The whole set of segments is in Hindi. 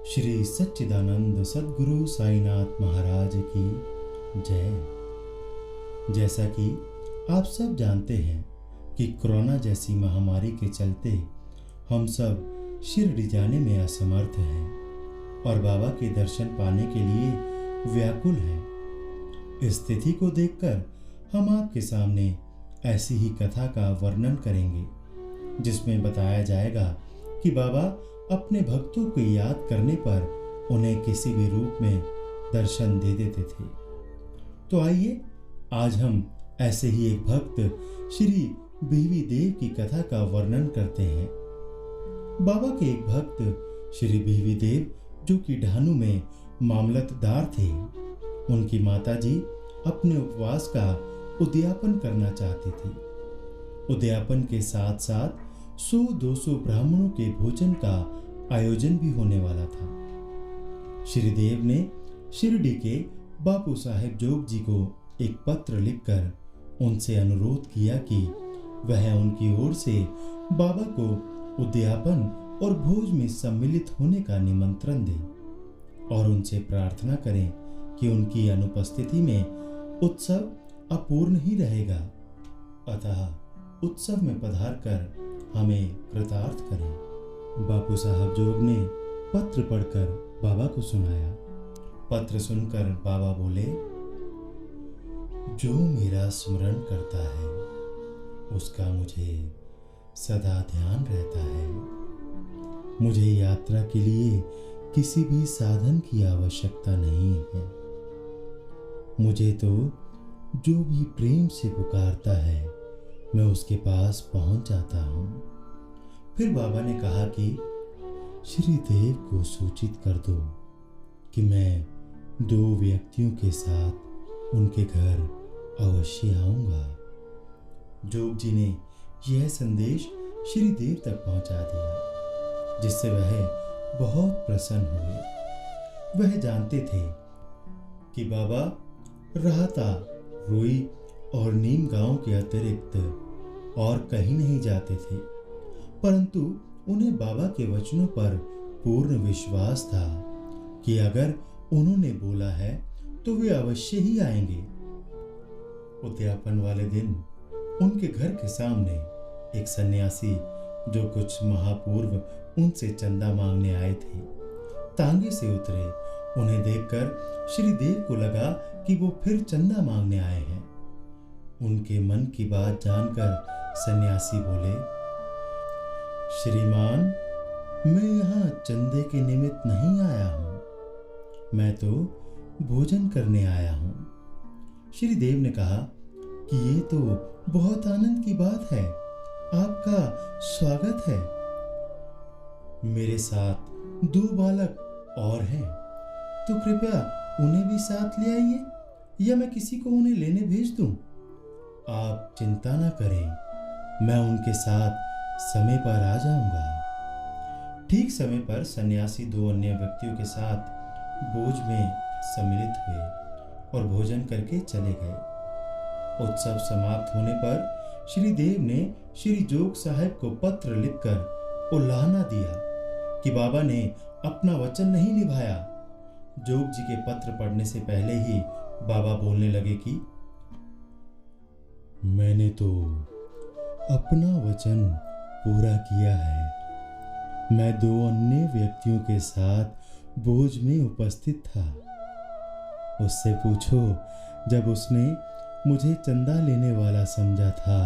श्री सच्चिदानंद सद्गुरु साईनाथ महाराज की जय। जैसा कि आप सब जानते हैं कि कोरोना जैसी महामारी के चलते हम सब शिरडी जाने में असमर्थ हैं और बाबा के दर्शन पाने के लिए व्याकुल हैं। इस स्थिति को देखकर हम आपके सामने ऐसी ही कथा का वर्णन करेंगे जिसमें बताया जाएगा कि बाबा अपने भक्तों को याद करने पर उन्हें किसी भी रूप में दर्शन दे देते थे। तो आइए आज हम ऐसे ही एक भक्त श्री बीवी देव की कथा का वर्णन करते हैं। बाबा के एक भक्त श्री बीवी देव जो कि ढानू में मामलतदार थे, उनकी माताजी अपने उपवास का उद्यापन करना चाहती थी। उद्यापन के साथ साथ 100-200 ब्राह्मणों के भोजन का आयोजन भी होने वाला था। श्री देव ने शिरडी के बापू साहेब जोग जी को एक पत्र लिखकर उनसे अनुरोध किया कि वह उनकी ओर से बाबा को उद्यापन और भोज में सम्मिलित होने का निमंत्रण दें और उनसे प्रार्थना करें कि उनकी अनुपस्थिति में उत्सव अपूर्ण ही रहेगा, अतः उत्सव में पधार कर हमें कृतार्थ करें। बापू साहब जोग ने पत्र पढ़कर बाबा को सुनाया। पत्र सुनकर बाबा बोले, जो मेरा स्मरण करता है उसका मुझे सदा ध्यान रहता है। मुझे यात्रा के लिए किसी भी साधन की आवश्यकता नहीं है। मुझे तो जो भी प्रेम से पुकारता है मैं उसके पास पहुंच जाता हूं। फिर बाबा ने कहा कि श्री देव को सूचित कर दो कि मैं 2 व्यक्तियों के साथ उनके घर अवश्य आऊंगा। जोग जी ने यह संदेश श्री देव तक पहुंचा दिया, जिससे वह बहुत प्रसन्न हुए। वह जानते थे कि बाबा राहता, रोई और नीम गांव के अतिरिक्त और कहीं नहीं जाते थे, परंतु उन्हें बाबा के वचनों पर पूर्ण विश्वास था कि अगर उन्होंने बोला है तो वे अवश्य ही आएंगे। उद्यापन वाले दिन उनके घर के सामने एक सन्यासी जो कुछ माह पूर्व उनसे चंदा मांगने आए थे, तांगे से उतरे। उन्हें देखकर श्री देव को लगा कि वो फिर चंदा मांगने आए हैं। उनके मन की बात जानकर सन्यासी बोले, श्रीमान, मैं यहाँ चंदे के निमित्त नहीं आया हूँ, मैं तो भोजन करने आया हूँ। श्री देव ने कहा कि ये तो बहुत आनंद की बात है, आपका स्वागत है। मेरे साथ 2 बालक और हैं, तो कृपया उन्हें भी साथ ले आइए या मैं किसी को उन्हें लेने भेज दूं। आप चिंता न करें, मैं उनके साथ समय पर आ जाऊंगा। ठीक समय पर सन्यासी 2 अन्य व्यक्तियों के साथ भोज में सम्मिलित हुए और भोजन करके चले गए। उत्सव समाप्त होने पर श्री देव ने श्री जोग साहब को पत्र लिखकर उल्लाहना दिया कि बाबा ने अपना वचन नहीं निभाया। जोग जी के पत्र पढ़ने से पहले ही बाबा बोलने लगे कि मैंने तो अपना वचन पूरा किया है। मैं 2 अन्य व्यक्तियों के साथ भोज में उपस्थित था। उससे पूछो, जब उसने मुझे चंदा लेने वाला समझा था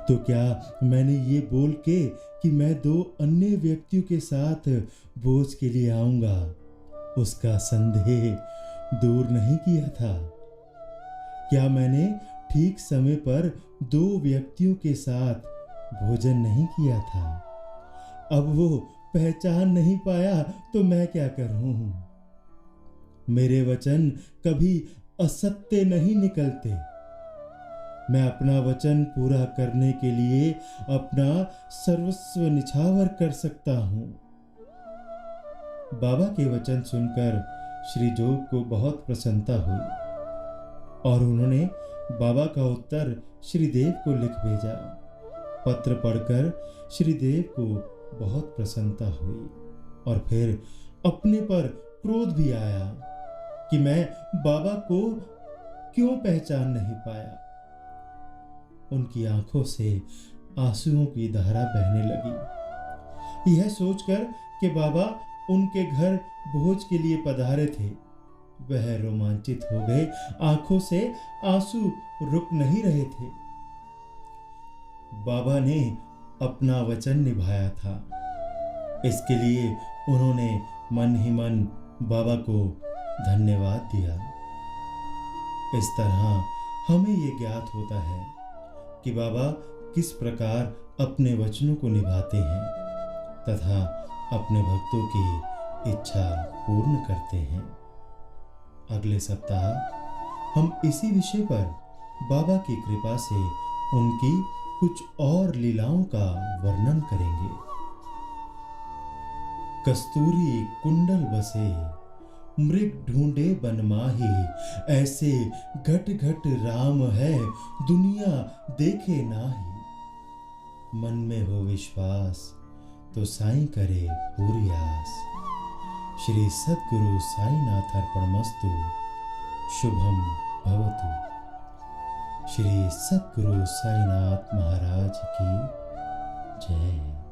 तो क्या मैंने ये बोल के कि मैं 2 अन्य व्यक्तियों के साथ भोज के लिए आऊंगा, उसका संदेह दूर नहीं किया था? क्या मैंने ठीक समय पर 2 व्यक्तियों के साथ भोजन नहीं किया था? अब वो पहचान नहीं पाया तो मैं क्या करूं? मेरे वचन कभी असत्य नहीं निकलते। मैं अपना वचन पूरा करने के लिए अपना सर्वस्व निछावर कर सकता हूं। बाबा के वचन सुनकर श्री जोग को बहुत प्रसन्नता हुई और उन्होंने बाबा का उत्तर श्री देव को लिख भेजा। पत्र पढ़कर श्री देव को बहुत प्रसन्नता हुई और फिर अपने पर क्रोध भी आया कि मैं बाबा को क्यों पहचान नहीं पाया। उनकी आंखों से आंसुओं की धारा बहने लगी। यह सोचकर कि बाबा उनके घर भोज के लिए पधारे थे, वह रोमांचित हो गए। आंखों से आंसू रुक नहीं रहे थे। बाबा ने अपना वचन निभाया था, इसके लिए उन्होंने मन ही मन बाबा को धन्यवाद दिया। इस तरह हमें ये ज्ञात होता है कि बाबा किस प्रकार अपने वचनों को निभाते हैं तथा अपने भक्तों की इच्छा पूर्ण करते हैं। अगले सप्ताह हम इसी विषय पर बाबा की कृपा से उनकी कुछ और लीलाओं का वर्णन करेंगे। कस्तूरी कुंडल बसे मृग ढूंढे बन माही, ऐसे घट घट राम है दुनिया देखे नाही। मन में हो विश्वास तो साईं करे पूरी आस। श्री सद्गुरु साईनाथ अर्पणमस्तु। शुभम भवतु। श्री सद्गुरु साईनाथ महाराज की जय।